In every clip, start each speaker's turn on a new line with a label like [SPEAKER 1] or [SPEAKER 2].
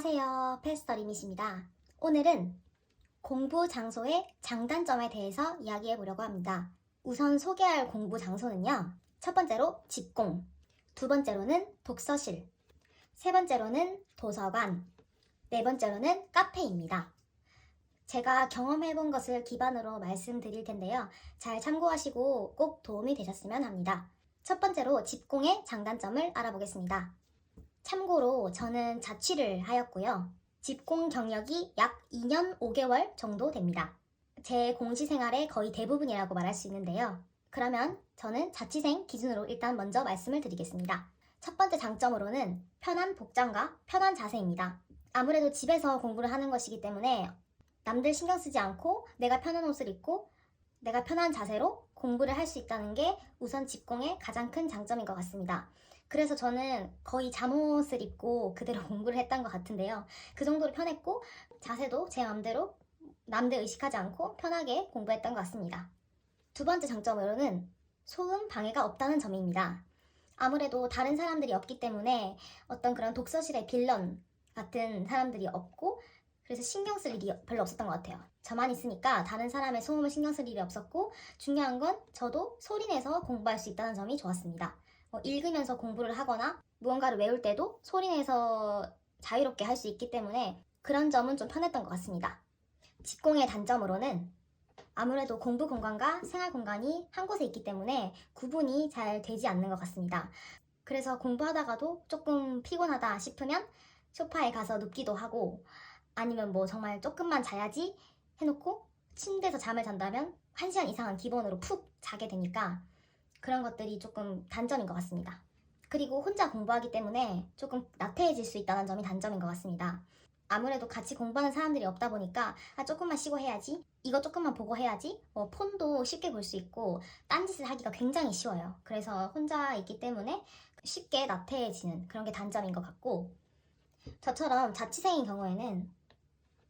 [SPEAKER 1] 안녕하세요. 패스터리밋입니다. 오늘은 공부 장소의 장단점에 대해서 이야기해 보려고 합니다. 우선 소개할 공부 장소는요. 첫 번째로 집공, 두 번째로는 독서실, 세 번째로는 도서관, 네 번째로는 카페입니다. 제가 경험해 본 것을 기반으로 말씀드릴 텐데요. 잘 참고하시고 꼭 도움이 되셨으면 합니다. 첫 번째로 집공의 장단점을 알아보겠습니다. 참고로 저는 자취를 하였고요. 집공 경력이 약 2년 5개월 정도 됩니다. 제 공시 생활의 거의 대부분이라고 말할 수 있는데요. 그러면 저는 자취생 기준으로 일단 먼저 말씀을 드리겠습니다. 첫 번째 장점으로는 편한 복장과 편한 자세입니다. 아무래도 집에서 공부를 하는 것이기 때문에 남들 신경 쓰지 않고 내가 편한 옷을 입고 내가 편한 자세로 공부를 할 수 있다는 게 우선 집공의 가장 큰 장점인 것 같습니다. 그래서 저는 거의 잠옷을 입고 그대로 공부를 했던 것 같은데요. 그 정도로 편했고 자세도 제 마음대로 남들 의식하지 않고 편하게 공부했던 것 같습니다. 두 번째 장점으로는 소음 방해가 없다는 점입니다. 아무래도 다른 사람들이 없기 때문에 어떤 그런 독서실의 빌런 같은 사람들이 없고 그래서 신경 쓸 일이 별로 없었던 것 같아요. 저만 있으니까 다른 사람의 소음을 신경 쓸 일이 없었고 중요한 건 저도 소리내서 공부할 수 있다는 점이 좋았습니다. 읽으면서 공부를 하거나 무언가를 외울 때도 소리내서 자유롭게 할 수 있기 때문에 그런 점은 좀 편했던 것 같습니다. 집공의 단점으로는 아무래도 공부 공간과 생활 공간이 한 곳에 있기 때문에 구분이 잘 되지 않는 것 같습니다. 그래서 공부하다가도 조금 피곤하다 싶으면 소파에 가서 눕기도 하고 아니면 뭐 정말 조금만 자야지 해놓고 침대에서 잠을 잔다면 1시간 이상은 기본으로 푹 자게 되니까 그런 것들이 조금 단점인 것 같습니다. 그리고 혼자 공부하기 때문에 조금 나태해질 수 있다는 점이 단점인 것 같습니다. 아무래도 같이 공부하는 사람들이 없다 보니까 조금만 쉬고 해야지, 이거 조금만 보고 해야지, 폰도 쉽게 볼 수 있고 딴짓을 하기가 굉장히 쉬워요. 그래서 혼자 있기 때문에 쉽게 나태해지는 그런 게 단점인 것 같고 저처럼 자취생인 경우에는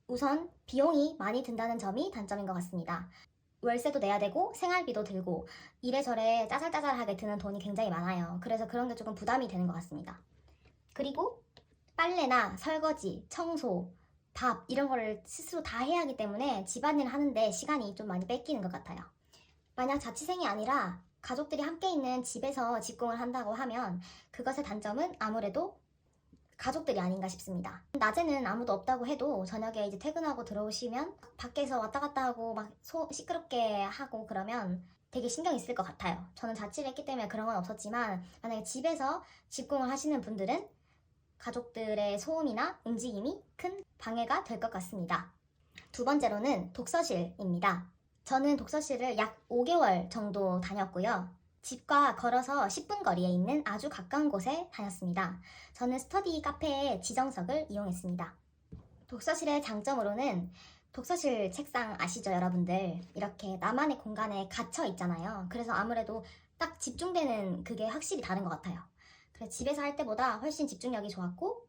[SPEAKER 1] 우선 비용이 많이 든다는 점이 단점인 것 같습니다. 월세도 내야 되고 생활비도 들고 이래저래 짜잘짜잘하게 드는 돈이 굉장히 많아요. 그래서 그런 게 조금 부담이 되는 것 같습니다. 그리고 빨래나 설거지, 청소, 밥 이런 거를 스스로 다 해야 하기 때문에 집안일 하는데 시간이 좀 많이 뺏기는 것 같아요. 만약 자취생이 아니라 가족들이 함께 있는 집에서 집공을 한다고 하면 그것의 단점은 아무래도 가족들이 아닌가 싶습니다. 낮에는 아무도 없다고 해도 저녁에 이제 퇴근하고 들어오시면 밖에서 왔다 갔다 하고 막 시끄럽게 하고 그러면 되게 신경 있을 것 같아요. 저는 자취를 했기 때문에 그런 건 없었지만 만약에 집에서 집공을 하시는 분들은 가족들의 소음이나 움직임이 큰 방해가 될 것 같습니다. 두 번째로는 독서실입니다. 저는 독서실을 약 5개월 정도 다녔고요. 집과 걸어서 10분 거리에 있는 아주 가까운 곳에 다녔습니다. 저는 스터디 카페의 지정석을 이용했습니다. 독서실의 장점으로는 독서실 책상 아시죠, 여러분들? 이렇게 나만의 공간에 갇혀 있잖아요. 그래서 아무래도 딱 집중되는 그게 확실히 다른 것 같아요. 그래서 집에서 할 때보다 훨씬 집중력이 좋았고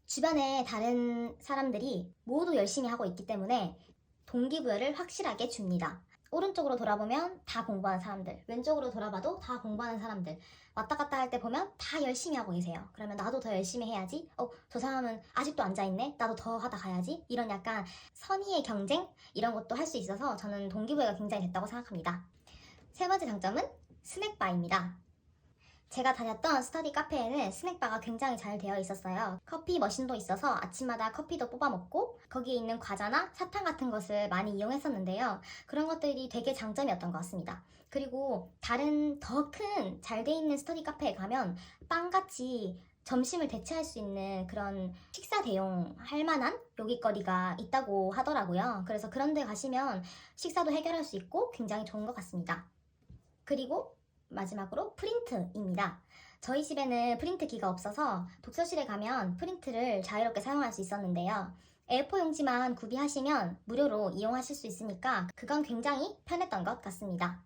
[SPEAKER 1] 주변에 다른 사람들이 모두 열심히 하고 있기 때문에 동기부여를 확실하게 줍니다. 오른쪽으로 돌아보면 다 공부하는 사람들, 왼쪽으로 돌아봐도 다 공부하는 사람들, 왔다 갔다 할 때 보면 다 열심히 하고 계세요. 그러면 나도 더 열심히 해야지. 저 사람은 아직도 앉아있네. 나도 더 하다 가야지. 이런 약간 선의의 경쟁? 이런 것도 할 수 있어서 저는 동기부여가 굉장히 됐다고 생각합니다. 세 번째 장점은 스낵바입니다. 제가 다녔던 스터디 카페에는 스낵바가 굉장히 잘 되어 있었어요. 커피 머신도 있어서 아침마다 커피도 뽑아 먹고 거기에 있는 과자나 사탕 같은 것을 많이 이용했었는데요. 그런 것들이 되게 장점이었던 것 같습니다. 그리고 다른 더 큰 잘 돼 있는 스터디 카페에 가면 빵같이 점심을 대체할 수 있는 그런 식사 대용 할 만한 요깃거리가 있다고 하더라고요. 그래서 그런 데 가시면 식사도 해결할 수 있고 굉장히 좋은 것 같습니다. 그리고 마지막으로 프린트입니다. 저희 집에는 프린트기가 없어서 독서실에 가면 프린트를 자유롭게 사용할 수 있었는데요. A4 용지만 구비하시면 무료로 이용하실 수 있으니까 그건 굉장히 편했던 것 같습니다.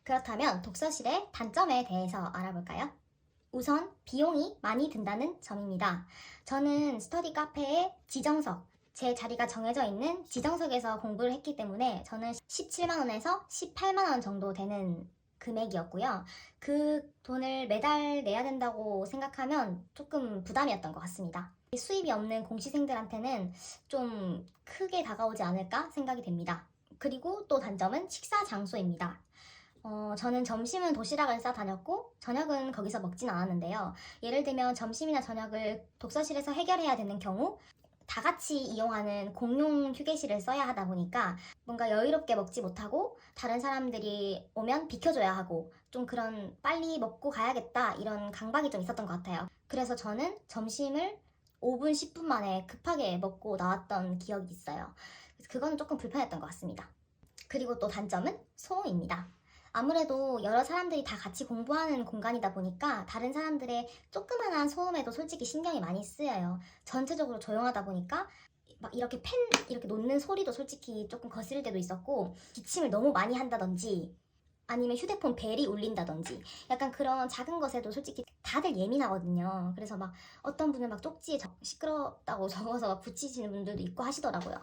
[SPEAKER 1] 그렇다면 독서실의 단점에 대해서 알아볼까요? 우선 비용이 많이 든다는 점입니다. 저는 스터디 카페의 지정석, 제 자리가 정해져 있는 지정석에서 공부를 했기 때문에 저는 17만원에서 18만원 정도 되는 금액이었고요. 그 돈을 매달 내야 된다고 생각하면 조금 부담이었던 것 같습니다. 수입이 없는 공시생들한테는 좀 크게 다가오지 않을까 생각이 됩니다. 그리고 또 단점은 식사 장소입니다. 저는 점심은 도시락을 싸 다녔고 저녁은 거기서 먹진 않았는데요. 예를 들면 점심이나 저녁을 독서실에서 해결해야 되는 경우 다 같이 이용하는 공용 휴게실을 써야 하다 보니까 뭔가 여유롭게 먹지 못하고 다른 사람들이 오면 비켜줘야 하고 좀 그런 빨리 먹고 가야겠다 이런 강박이 좀 있었던 것 같아요. 그래서 저는 점심을 5분, 10분 만에 급하게 먹고 나왔던 기억이 있어요. 그래서 그건 조금 불편했던 것 같습니다. 그리고 또 단점은 소음입니다. 아무래도 여러 사람들이 다 같이 공부하는 공간이다 보니까 다른 사람들의 조그만한 소음에도 솔직히 신경이 많이 쓰여요. 전체적으로 조용하다 보니까 막 이렇게 펜 이렇게 놓는 소리도 솔직히 조금 거슬릴 때도 있었고 기침을 너무 많이 한다든지 아니면 휴대폰 벨이 울린다든지 약간 그런 작은 것에도 솔직히 다들 예민하거든요. 그래서 막 어떤 분은 막 쪽지에 시끄럽다고 적어서 막 붙이시는 분들도 있고 하시더라고요.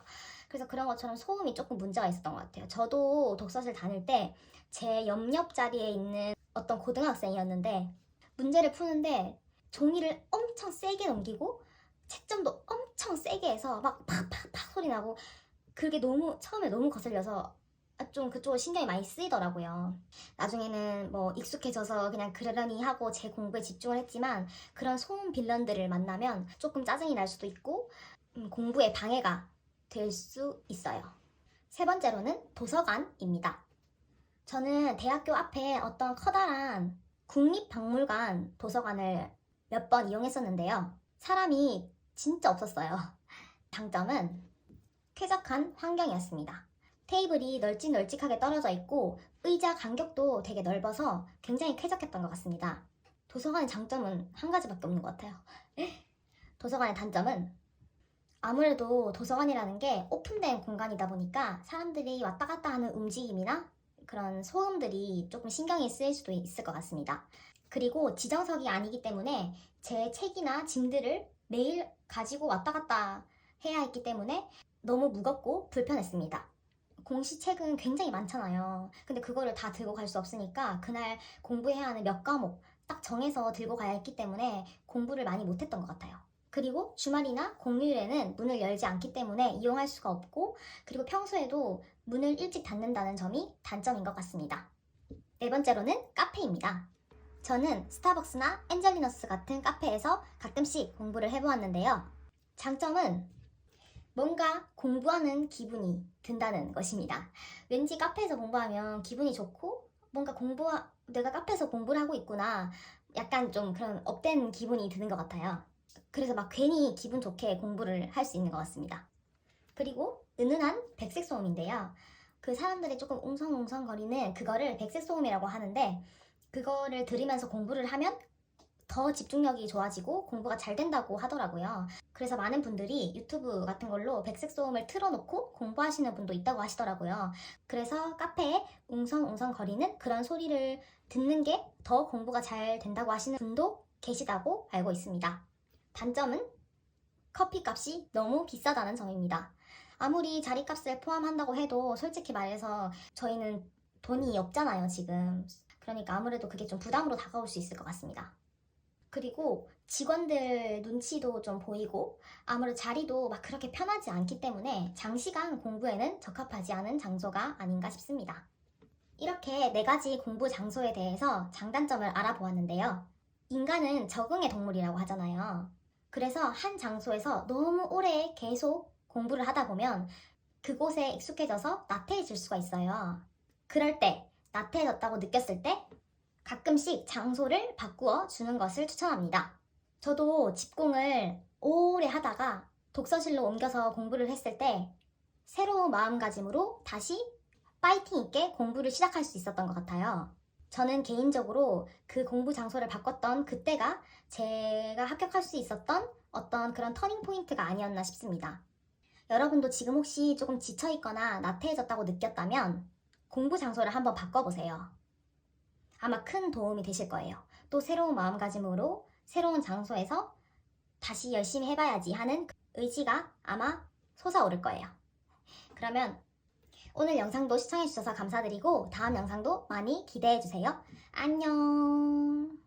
[SPEAKER 1] 그래서 그런 것처럼 소음이 조금 문제가 있었던 것 같아요. 저도 독서실 다닐 때 제 옆옆 자리에 있는 어떤 고등학생이었는데 문제를 푸는데 종이를 엄청 세게 넘기고 채점도 엄청 세게 해서 막 팍팍팍 소리 나고 그게 처음에 너무 거슬려서 좀 그쪽으로 신경이 많이 쓰이더라고요. 나중에는 뭐 익숙해져서 그냥 그러려니 하고 제 공부에 집중을 했지만 그런 소음 빌런들을 만나면 조금 짜증이 날 수도 있고 공부에 방해가 될 수 있어요. 세 번째로는 도서관입니다. 저는 대학교 앞에 어떤 커다란 국립박물관 도서관을 몇 번 이용했었는데요. 사람이 진짜 없었어요. 장점은 쾌적한 환경이었습니다. 테이블이 널찍널찍하게 떨어져 있고 의자 간격도 되게 넓어서 굉장히 쾌적했던 것 같습니다. 도서관의 장점은 한 가지밖에 없는 것 같아요. 도서관의 단점은 아무래도 도서관이라는 게 오픈된 공간이다 보니까 사람들이 왔다 갔다 하는 움직임이나 그런 소음들이 조금 신경이 쓰일 수도 있을 것 같습니다. 그리고 지정석이 아니기 때문에 제 책이나 짐들을 매일 가지고 왔다 갔다 해야 했기 때문에 너무 무겁고 불편했습니다. 공시책은 굉장히 많잖아요. 근데 그거를 다 들고 갈 수 없으니까 그날 공부해야 하는 몇 과목 딱 정해서 들고 가야 했기 때문에 공부를 많이 못했던 것 같아요. 그리고 주말이나 공휴일에는 문을 열지 않기 때문에 이용할 수가 없고 그리고 평소에도 문을 일찍 닫는다는 점이 단점인 것 같습니다. 네 번째로는 카페입니다. 저는 스타벅스나 엔젤리너스 같은 카페에서 가끔씩 공부를 해보았는데요. 장점은 뭔가 공부하는 기분이 든다는 것입니다. 왠지 카페에서 공부하면 기분이 좋고 뭔가 내가 카페에서 공부를 하고 있구나 약간 좀 그런 업된 기분이 드는 것 같아요. 그래서 막 괜히 기분 좋게 공부를 할 수 있는 것 같습니다. 그리고 은은한 백색 소음인데요. 그 사람들이 조금 웅성웅성거리는 그거를 백색 소음이라고 하는데 그거를 들으면서 공부를 하면 더 집중력이 좋아지고 공부가 잘 된다고 하더라고요. 그래서 많은 분들이 유튜브 같은 걸로 백색 소음을 틀어놓고 공부하시는 분도 있다고 하시더라고요. 그래서 카페에 웅성웅성 거리는 그런 소리를 듣는 게 더 공부가 잘 된다고 하시는 분도 계시다고 알고 있습니다. 단점은 커피값이 너무 비싸다는 점입니다. 아무리 자리값을 포함한다고 해도 솔직히 말해서 저희는 돈이 없잖아요, 지금. 그러니까 아무래도 그게 좀 부담으로 다가올 수 있을 것 같습니다. 그리고 직원들 눈치도 좀 보이고 아무래도 자리도 막 그렇게 편하지 않기 때문에 장시간 공부에는 적합하지 않은 장소가 아닌가 싶습니다. 이렇게 4가지 공부 장소에 대해서 장단점을 알아보았는데요. 인간은 적응의 동물이라고 하잖아요. 그래서 한 장소에서 너무 오래 계속 공부를 하다 보면 그곳에 익숙해져서 나태해질 수가 있어요. 그럴 때 나태해졌다고 느꼈을 때 가끔씩 장소를 바꾸어 주는 것을 추천합니다. 저도 집공을 오래 하다가 독서실로 옮겨서 공부를 했을 때 새로운 마음가짐으로 다시 파이팅 있게 공부를 시작할 수 있었던 것 같아요. 저는 개인적으로 그 공부 장소를 바꿨던 그때가 제가 합격할 수 있었던 어떤 그런 터닝 포인트가 아니었나 싶습니다. 여러분도 지금 혹시 조금 지쳐있거나 나태해졌다고 느꼈다면 공부 장소를 한번 바꿔보세요. 아마 큰 도움이 되실 거예요. 또 새로운 마음가짐으로 새로운 장소에서 다시 열심히 해봐야지 하는 의지가 아마 솟아오를 거예요. 그러면 오늘 영상도 시청해주셔서 감사드리고 다음 영상도 많이 기대해주세요. 안녕.